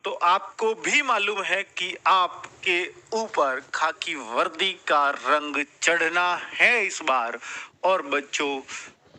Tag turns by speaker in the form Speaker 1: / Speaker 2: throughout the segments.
Speaker 1: तो आपको भी मालूम है कि आपके ऊपर खाकी वर्दी का रंग चढ़ना है इस बार। और बच्चों,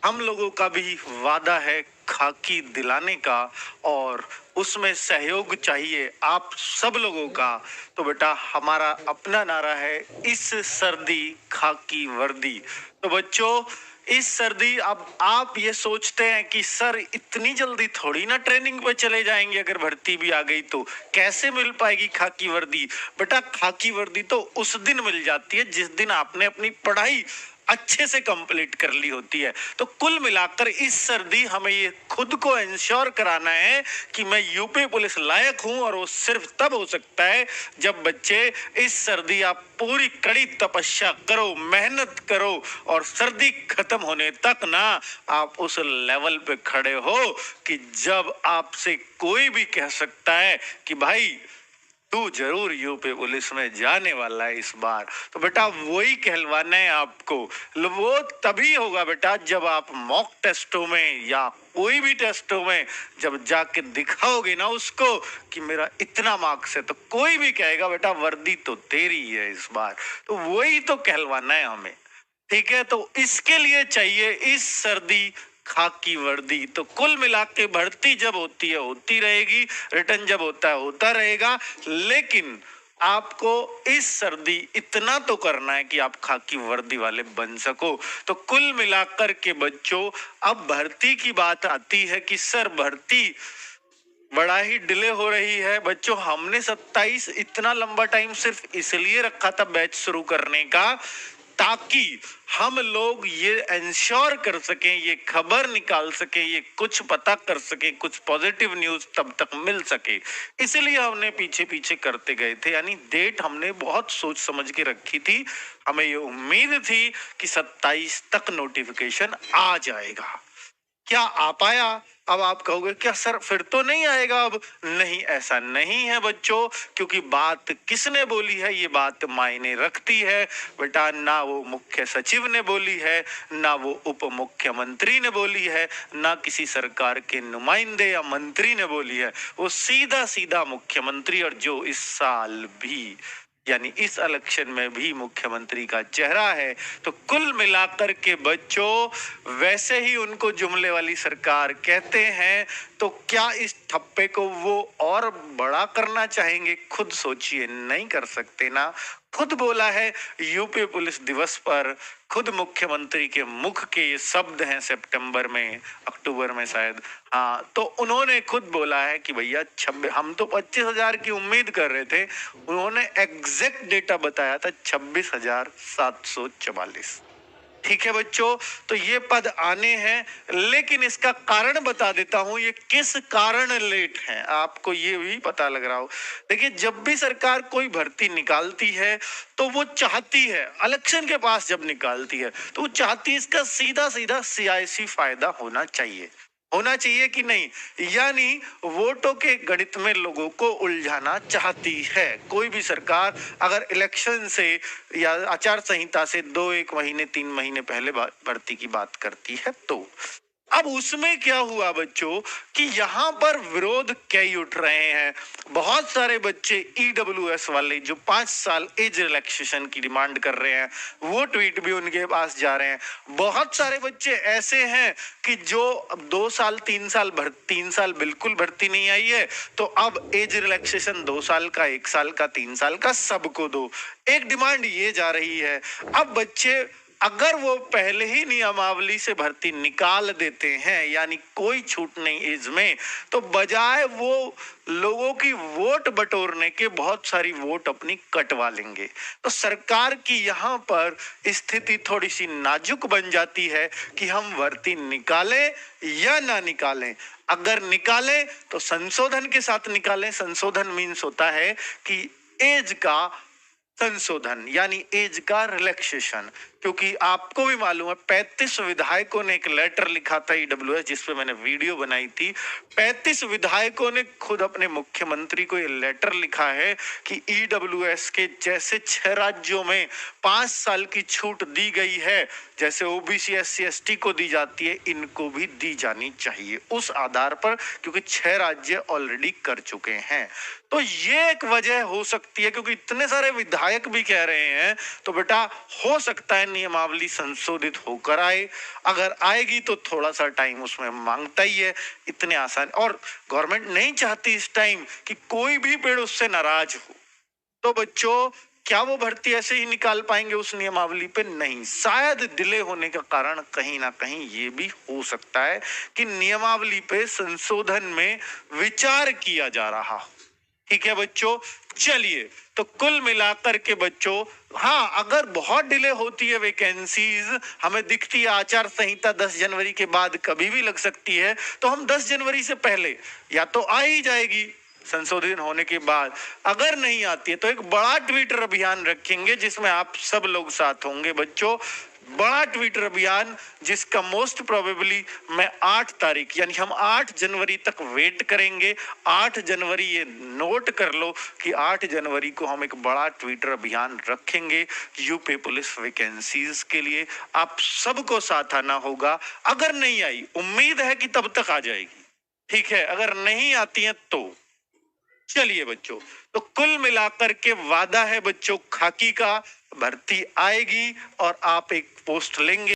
Speaker 1: हम लोगों का भी वादा है खाकी दिलाने का, और उसमें सहयोग चाहिए आप सब लोगों का। तो बेटा, हमारा अपना नारा है इस सर्दी खाकी वर्दी। तो बच्चों, इस सर्दी, अब आप ये सोचते हैं कि सर इतनी जल्दी थोड़ी ना ट्रेनिंग पे चले जाएंगे, अगर भर्ती भी आ गई तो कैसे मिल पाएगी खाकी वर्दी। बेटा, खाकी वर्दी तो उस दिन मिल जाती है जिस दिन आपने अपनी पढ़ाई अच्छे से कंप्लीट कर ली होती है। तो कुल मिलाकर इस सर्दी हमें ये खुद को इंश्योर कराना है कि मैं यूपी पुलिस लायक हूं, और वो सिर्फ तब हो सकता है जब बच्चे इस सर्दी आप पूरी कड़ी तपस्या करो, मेहनत करो, और सर्दी खत्म होने तक ना आप उस लेवल पे खड़े हो कि जब आपसे कोई भी कह सकता है कि भाई तू जरूर यूपी पुलिस में जाने वाला है इस बार। तो बेटा, वही कहलवाना है आपको। वो तभी होगा बेटा जब आप मॉक टेस्टों में या कोई भी टेस्टों में जब जाके दिखाओगे ना उसको कि मेरा इतना मार्क्स है, तो कोई भी कहेगा बेटा वर्दी तो तेरी है इस बार। तो वही तो कहलवाना है हमें। ठीक है, तो इसके लिए चाहिए इस सर्दी खाकी वर्दी। तो कुल मिला के भर्ती जब होती है होती रहेगी, रिटर्न जब होता है होता रहेगा, लेकिन आपको इस सर्दी इतना तो करना है कि आप खाकी वर्दी वाले बन सको। तो कुल मिलाकर के बच्चों, अब भर्ती की बात आती है कि सर भर्ती बड़ा ही डिले हो रही है। बच्चों, हमने 27 इतना लंबा टाइम सिर्फ इसलिए रखा था बैच शुरू करने का, ताकि हम लोग ये इंश्योर कर सकें, ये खबर निकाल सकें, ये कुछ पता कर सकें, कुछ पॉजिटिव न्यूज तब तक मिल सके। इसलिए हमने पीछे पीछे करते गए थे, यानी डेट हमने बहुत सोच समझ के रखी थी। हमें ये उम्मीद थी कि 27 तक नोटिफिकेशन आ जाएगा। क्या आ पाया? अब आप कहोगे क्या सर फिर तो नहीं आएगा अब? नहीं, ऐसा नहीं है बच्चों, क्योंकि बात किसने बोली है ये बात मायने रखती है बेटा। ना वो मुख्य सचिव ने बोली है, ना वो उप मुख्यमंत्री ने बोली है, ना किसी सरकार के नुमाइंदे या मंत्री ने बोली है। वो सीधा सीधा मुख्यमंत्री, और जो इस साल भी यानी इस इलेक्शन में भी मुख्यमंत्री का चेहरा है। तो कुल मिलाकर के बच्चों, वैसे ही उनको जुमले वाली सरकार कहते हैं, तो क्या इस ठप्पे को वो और बड़ा करना चाहेंगे? खुद सोचिए, नहीं कर सकते ना। खुद बोला है यूपी पुलिस दिवस पर, खुद मुख्यमंत्री के मुख के ये शब्द हैं सितंबर में, अक्टूबर में शायद, हाँ, तो उन्होंने खुद बोला है कि भैया 26, हम तो 25,000 की उम्मीद कर रहे थे, उन्होंने एग्जैक्ट डेटा बताया था 26,744। ठीक है बच्चों, तो ये पद आने हैं, लेकिन इसका कारण बता देता हूं, ये किस कारण लेट है, आपको ये भी पता लग रहा हो। देखिए, जब भी सरकार कोई भर्ती निकालती है तो वो चाहती है, इलेक्शन के पास जब निकालती है तो वो चाहती है इसका सीधा सीधा सियासी फायदा होना चाहिए। होना चाहिए कि नहीं? यानी वोटों के गणित में लोगों को उलझाना चाहती है कोई भी सरकार, अगर इलेक्शन से या आचार संहिता से 1 महीने 3 महीने पहले भर्ती की बात करती है। तो अब उसमें क्या हुआ बच्चों कि यहाँ पर विरोध कई उठ रहे हैं। बहुत सारे बच्चे ईडब्ल्यूएस वाले जो 5 साल एज रिलैक्सेशन की डिमांड कर रहे हैं, वो ट्वीट भी उनके पास जा रहे हैं। बहुत सारे बच्चे ऐसे हैं कि जो 2 साल 3 साल 3 साल बिल्कुल भर्ती नहीं आई है, तो अब एज रिलैक्सेशन 2 साल का, 1 साल का, 3 साल का सबको दो। एक डिमांड ये जा रही है। अब बच्चे अगर वो पहले ही नियमावली से भर्ती निकाल देते हैं, यानी कोई छूट नहीं एज में, तो बजाय वो लोगों की वोट बटोरने के बहुत सारी वोट अपनी कटवा लेंगे। तो सरकार की यहाँ पर स्थिति थोड़ी सी नाजुक बन जाती है कि हम भर्ती निकालें या ना निकालें। अगर निकालें तो संशोधन के साथ निकालें। संशोधन मीन्स होता है कि एज का संशोधन, यानी एज का रिलैक्सेशन, क्योंकि आपको भी मालूम है 35 विधायकों ने एक लेटर लिखा था ईडब्ल्यूएस, जिसपे मैंने वीडियो बनाई थी। 35 विधायकों ने खुद अपने मुख्यमंत्री को ये लेटर लिखा है कि ईडब्ल्यूएस के जैसे 6 राज्यों में 5 साल की छूट दी गई है, जैसे ओबीसी एससी एसटी को दी जाती है, इनको भी दी जानी चाहिए उस आधार पर, क्योंकि 6 राज्य ऑलरेडी कर चुके हैं। तो ये एक वजह हो सकती है, क्योंकि इतने सारे विधायक भी कह रहे हैं, तो बेटा हो सकता है नियमावली संशोधित होकर आए। अगर आएगी तो थोड़ा सा टाइम उसमें मांगता ही है, इतने आसान। और गवर्नमेंट नहीं चाहती इस टाइम कि कोई भी पेड़ उससे नाराज हो। तो बच्चों, क्या वो भर्ती ऐसे ही निकाल पाएंगे उस नियमावली पे? नहीं। शायद डिले होने का कारण कहीं ना कहीं ये भी हो सकता है कि नियमावली पे संशोधन में विचार किया जा रहा हो। ठीक है बच्चों, चलिए, तो कुल मिलाकर के बच्चों, हाँ, अगर बहुत डिले होती है वैकेंसीज, हमें दिखती है आचार संहिता 10 जनवरी के बाद कभी भी लग सकती है, तो हम 10 जनवरी से पहले या तो आ ही जाएगी संशोधन होने के बाद। अगर नहीं आती है तो एक बड़ा ट्विटर अभियान रखेंगे जिसमें आप सब लोग साथ होंगे बच्चों। बड़ा ट्विटर अभियान जिसका मोस्ट प्रोबेबली मैं 8 तारीख, यानी हम 8 जनवरी तक वेट करेंगे। 8 जनवरी, ये नोट कर लो कि 8 जनवरी को हम एक बड़ा ट्विटर अभियान रखेंगे यूपी पुलिस वैकेंसीज के लिए। आप सबको साथ आना होगा। अगर नहीं आई, उम्मीद है कि तब तक आ जाएगी, ठीक है। अगर नहीं आती है तो चलिए बच्चों, तो कुल मिलाकर के वादा है बच्चों खाकी का, भर्ती आएगी और आप एक पोस्ट लेंगे।